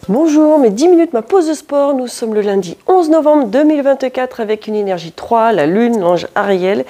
Bonjour, mes 10 minutes, ma pause de sport. Nous sommes le lundi 11 novembre 2024 avec une énergie 3, la lune, l'ange Ariel,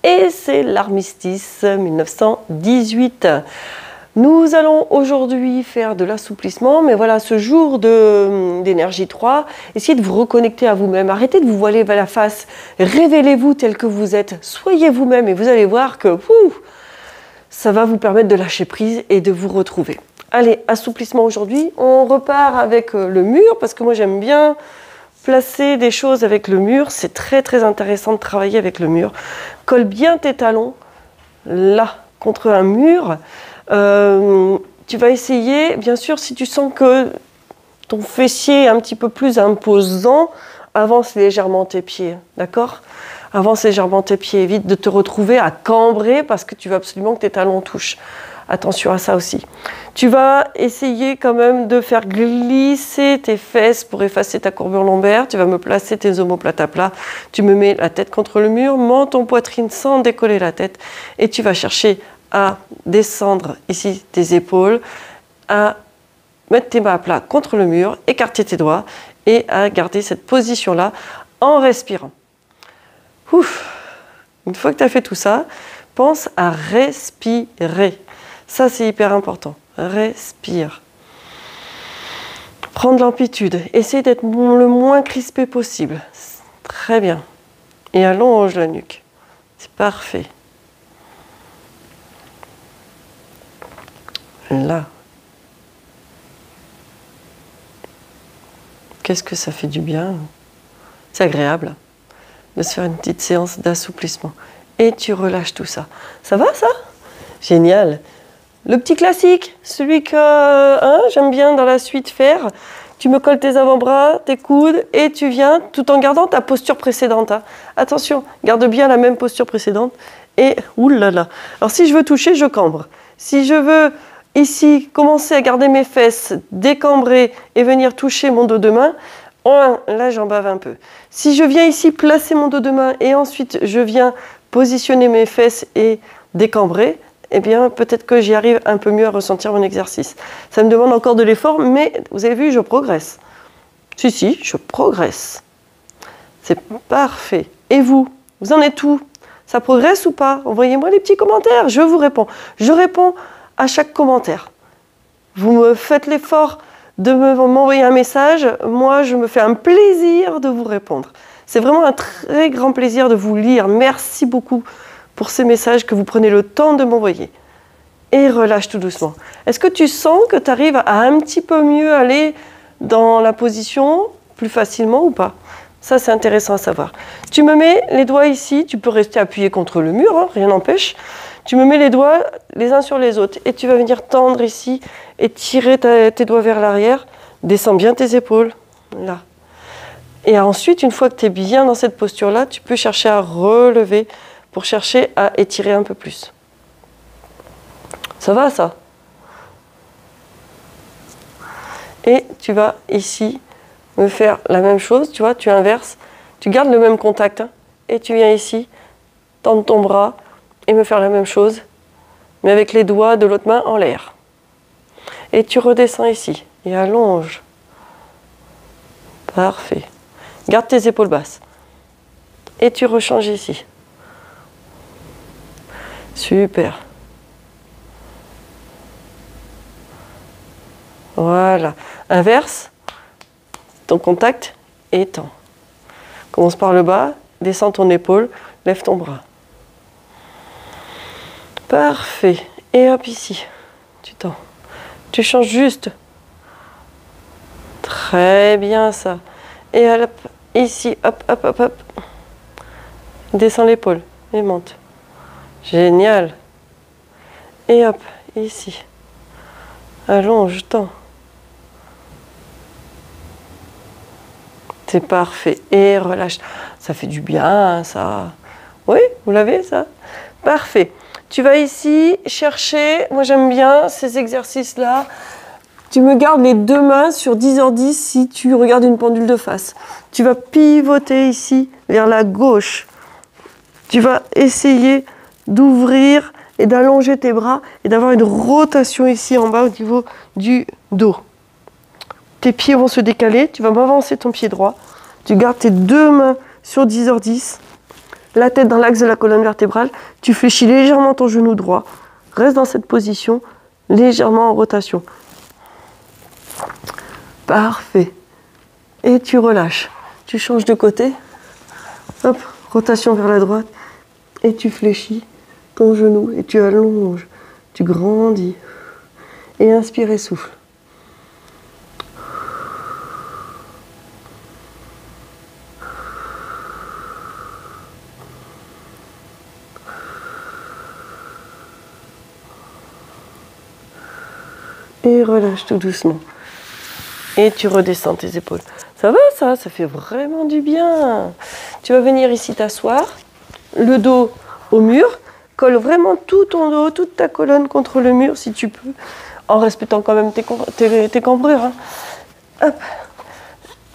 et c'est l'armistice 1918. Nous allons aujourd'hui faire de l'assouplissement, mais voilà, ce jour d'énergie 3, essayez de vous reconnecter à vous-même, arrêtez de vous voiler la face, révélez-vous tel que vous êtes, soyez vous-même et vous allez voir que ça va vous permettre de lâcher prise et de vous retrouver. Allez, assouplissement aujourd'hui, on repart avec le mur, parce que moi j'aime bien placer des choses avec le mur, c'est très intéressant de travailler avec le mur. Colle bien tes talons, là, contre un mur. Tu vas essayer, bien sûr, si tu sens que ton fessier est un petit peu plus imposant, avance légèrement tes pieds, d'accord? Avance légèrement tes pieds, évite de te retrouver à cambrer parce que tu veux absolument que tes talons touchent. Attention à ça aussi. Tu vas essayer quand même de faire glisser tes fesses pour effacer ta courbure lombaire. Tu vas me placer tes omoplates à plat. Tu me mets la tête contre le mur, menton poitrine sans décoller la tête. Et tu vas chercher à descendre ici tes épaules, à mettre tes mains à plat contre le mur, écarter tes doigts et à garder cette position-là en respirant. Ouf. Une fois que tu as fait tout ça, pense à respirer. Ça, c'est hyper important. Respire. Prends de l'amplitude. Essaye d'être le moins crispé possible. Très bien. Et allonge la nuque. C'est parfait. Là. Qu'est-ce que ça fait du bien. C'est agréable de se faire une petite séance d'assouplissement. Et tu relâches tout ça. Ça va, ça? Génial. Le petit classique, celui que j'aime bien dans la suite faire. Tu me colles tes avant-bras, tes coudes et tu viens tout en gardant ta posture précédente. Hein. Attention, garde bien la même posture précédente. Et oulala. Alors si je veux toucher, je cambre. Si je veux ici commencer à garder mes fesses, décambrer et venir toucher mon dos de main, là j'en bave un peu. Si je viens ici placer mon dos de main et ensuite je viens positionner mes fesses et décambrer, eh bien, peut-être que j'y arrive un peu mieux à ressentir mon exercice. Ça me demande encore de l'effort, mais vous avez vu, je progresse. Si, je progresse. C'est parfait. Et vous en êtes où? Ça progresse ou pas? Envoyez-moi les petits commentaires, je vous réponds. Je réponds à chaque commentaire. Vous me faites l'effort de m'envoyer un message. Moi, je me fais un plaisir de vous répondre. C'est vraiment un très grand plaisir de vous lire. Merci beaucoup pour ces messages que vous prenez le temps de m'envoyer. Et relâche tout doucement. Est-ce que tu sens que tu arrives à un petit peu mieux aller dans la position plus facilement ou pas? Ça, c'est intéressant à savoir. Tu me mets les doigts ici, tu peux rester appuyé contre le mur, hein, rien n'empêche. Tu me mets les doigts les uns sur les autres et tu vas venir tendre ici et tirer tes doigts vers l'arrière. Descends bien tes épaules, là. Et ensuite, une fois que tu es bien dans cette posture-là, tu peux chercher à relever pour chercher à étirer un peu plus. Ça va, ça? Et tu vas ici me faire la même chose, tu vois, tu inverses, tu gardes le même contact, hein, et tu viens ici, tendre ton bras et me faire la même chose, mais avec les doigts de l'autre main en l'air. Et tu redescends ici et allonge. Parfait. Garde tes épaules basses. Et tu rechanges ici. Super. Voilà. Inverse. Ton contact et tends. Commence par le bas, descends ton épaule, lève ton bras. Parfait. Et hop ici. Tu tends. Tu changes juste. Très bien ça. Et hop, ici, hop, hop, hop, hop. Descends l'épaule et monte. Génial. Et hop, ici. Allonge, tends. C'est parfait. Et relâche. Ça fait du bien, ça. Oui, vous l'avez, ça? Parfait. Tu vas ici chercher, moi j'aime bien ces exercices-là. Tu me gardes les deux mains sur 10h10 si tu regardes une pendule de face. Tu vas pivoter ici vers la gauche. Tu vas essayer d'ouvrir et d'allonger tes bras et d'avoir une rotation ici en bas au niveau du dos. Tes pieds vont se décaler, tu vas m'avancer ton pied droit. Tu gardes tes deux mains sur 10h10, la tête dans l'axe de la colonne vertébrale. Tu fléchis légèrement ton genou droit. Reste dans cette position, légèrement en rotation. Parfait. Et tu relâches. Tu changes de côté. Hop, rotation vers la droite. Et tu fléchis ton genou et tu allonges. Tu grandis. Et inspire et souffle. Et relâche tout doucement. Et tu redescends tes épaules. Ça va ça? Ça fait vraiment du bien. Tu vas venir ici t'asseoir, le dos au mur. Colle vraiment tout ton dos, toute ta colonne contre le mur si tu peux, en respectant quand même tes cambrures. Hein. Hop.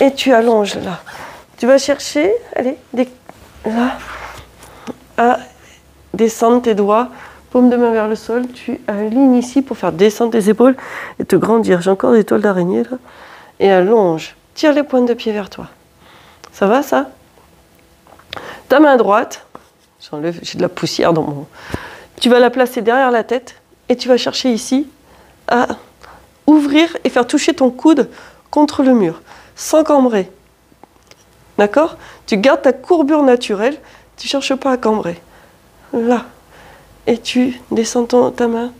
Et tu allonges là. Tu vas chercher, allez, là, à descendre tes doigts. Paume de main vers le sol, tu alignes ici pour faire descendre tes épaules et te grandir. J'ai encore des toiles d'araignée là. Et allonge. Tire les pointes de pied vers toi. Ça va ça? Ta main droite, j'enlève, j'ai de la poussière dans mon... Tu vas la placer derrière la tête et tu vas chercher ici à ouvrir et faire toucher ton coude contre le mur, sans cambrer. D'accord? Tu gardes ta courbure naturelle, tu ne cherches pas à cambrer. Là. Et tu descends ta main,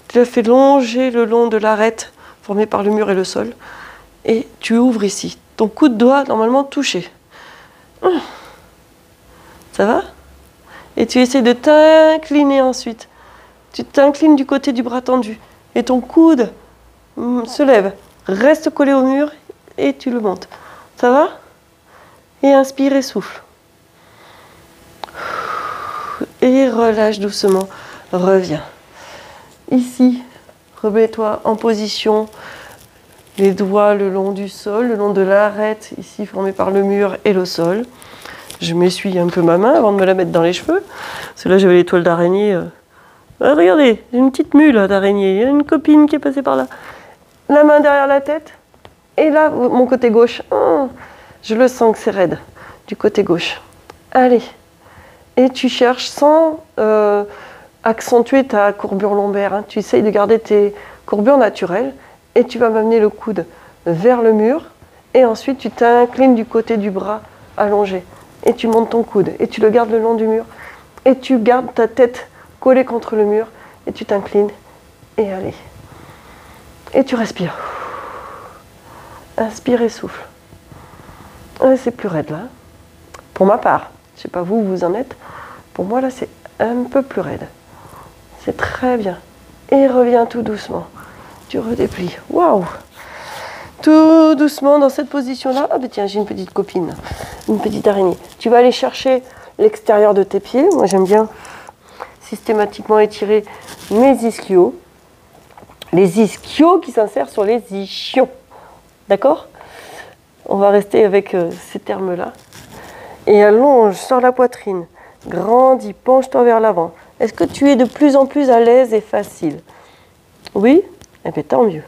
tu la fais longer le long de l'arête formée par le mur et le sol. Et tu ouvres ici. Ton coude doit normalement toucher. Ça va? Et tu essaies de t'incliner ensuite. Tu t'inclines du côté du bras tendu. Et ton coude se lève. Reste collé au mur et tu le montes. Ça va? Et inspire et souffle. Et relâche doucement, reviens. Ici, remets-toi en position, les doigts le long du sol, le long de l'arête, ici formée par le mur et le sol. Je m'essuie un peu ma main avant de me la mettre dans les cheveux. Parce que là, j'avais les toiles d'araignée. Ah, regardez, j'ai une petite mule d'araignée. Il y a une copine qui est passée par là. La main derrière la tête. Et là, mon côté gauche. Je le sens que c'est raide, du côté gauche. Allez. Et tu cherches sans accentuer ta courbure lombaire. Hein. Tu essayes de garder tes courbures naturelles et tu vas m'amener le coude vers le mur et ensuite tu t'inclines du côté du bras allongé et tu montes ton coude et tu le gardes le long du mur et tu gardes ta tête collée contre le mur et tu t'inclines et allez. Et tu respires. Inspire et souffle. C'est plus raide là. Pour ma part. Je ne sais pas vous, où vous en êtes. Pour moi, là, c'est un peu plus raide. C'est très bien. Et reviens tout doucement. Tu redéplies. Waouh! Tout doucement dans cette position-là. Ah ben tiens, j'ai une petite copine. Une petite araignée. Tu vas aller chercher l'extérieur de tes pieds. Moi, j'aime bien systématiquement étirer mes ischios. Les ischios qui s'insèrent sur les ischions. D'accord? On va rester avec ces termes-là. Et allonge sur la poitrine, grandis, penche-toi vers l'avant. Est-ce que tu es de plus en plus à l'aise et facile? Oui? Eh bien, tant mieux.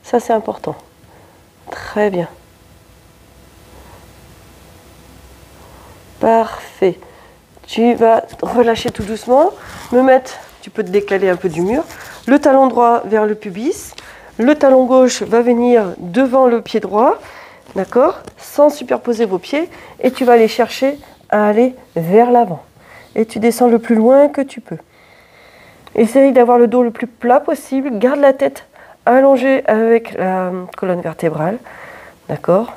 Ça, c'est important. Très bien. Parfait. Tu vas relâcher tout doucement, me mettre, tu peux te décaler un peu du mur, le talon droit vers le pubis, le talon gauche va venir devant le pied droit, d'accord, sans superposer vos pieds, et tu vas aller chercher à aller vers l'avant. Et tu descends le plus loin que tu peux. Essaye d'avoir le dos le plus plat possible, garde la tête allongée avec la colonne vertébrale, d'accord,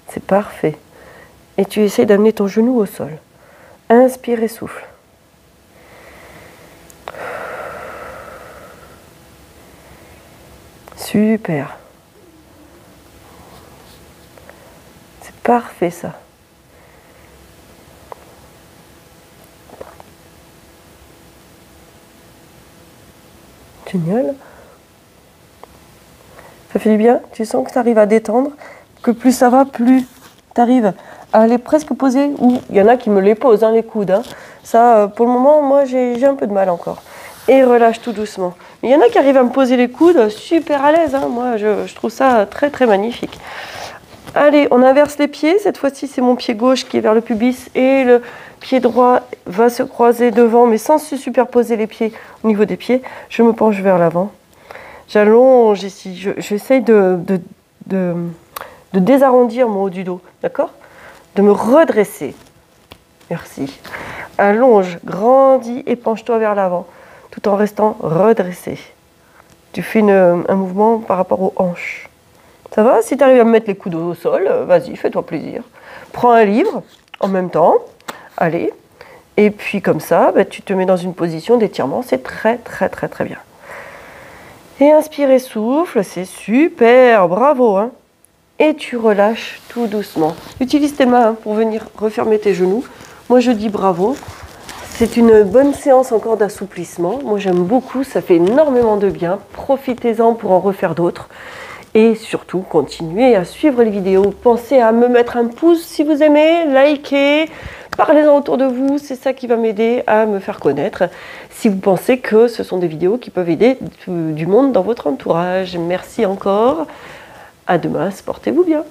c'est parfait. Et tu essaies d'amener ton genou au sol. Inspire et souffle. Super. C'est parfait ça. Génial. Ça fait du bien. Tu sens que tu arrives à détendre. Que plus ça va, plus tu arrives à les presque poser, ou il y en a qui me les posent, hein, les coudes. Hein. Ça, pour le moment, moi, j'ai un peu de mal encore. Et relâche tout doucement. Il y en a qui arrivent à me poser les coudes super à l'aise. Hein. Moi, je trouve ça très très magnifique. Allez, on inverse les pieds. Cette fois-ci, c'est mon pied gauche qui est vers le pubis et le pied droit va se croiser devant, mais sans se superposer les pieds au niveau des pieds. Je me penche vers l'avant. J'allonge ici. J'essaye de désarrondir mon haut du dos, d'accord? De me redresser. Merci. Allonge, grandis et penche-toi vers l'avant, tout en restant redressé. Tu fais un mouvement par rapport aux hanches. Ça va? Si tu arrives à me mettre les coudes au sol, vas-y, fais-toi plaisir. Prends un livre en même temps. Allez. Et puis comme ça, tu te mets dans une position d'étirement. C'est très, très, très, très bien. Et inspire et souffle. C'est super. Bravo. Hein. Et tu relâches tout doucement. Utilise tes mains pour venir refermer tes genoux. Moi, je dis bravo. C'est une bonne séance encore d'assouplissement. Moi, j'aime beaucoup. Ça fait énormément de bien. Profitez-en pour en refaire d'autres. Et surtout, continuez à suivre les vidéos. Pensez à me mettre un pouce si vous aimez, likez, parlez-en autour de vous. C'est ça qui va m'aider à me faire connaître. Si vous pensez que ce sont des vidéos qui peuvent aider du monde dans votre entourage. Merci encore. À demain, portez-vous bien.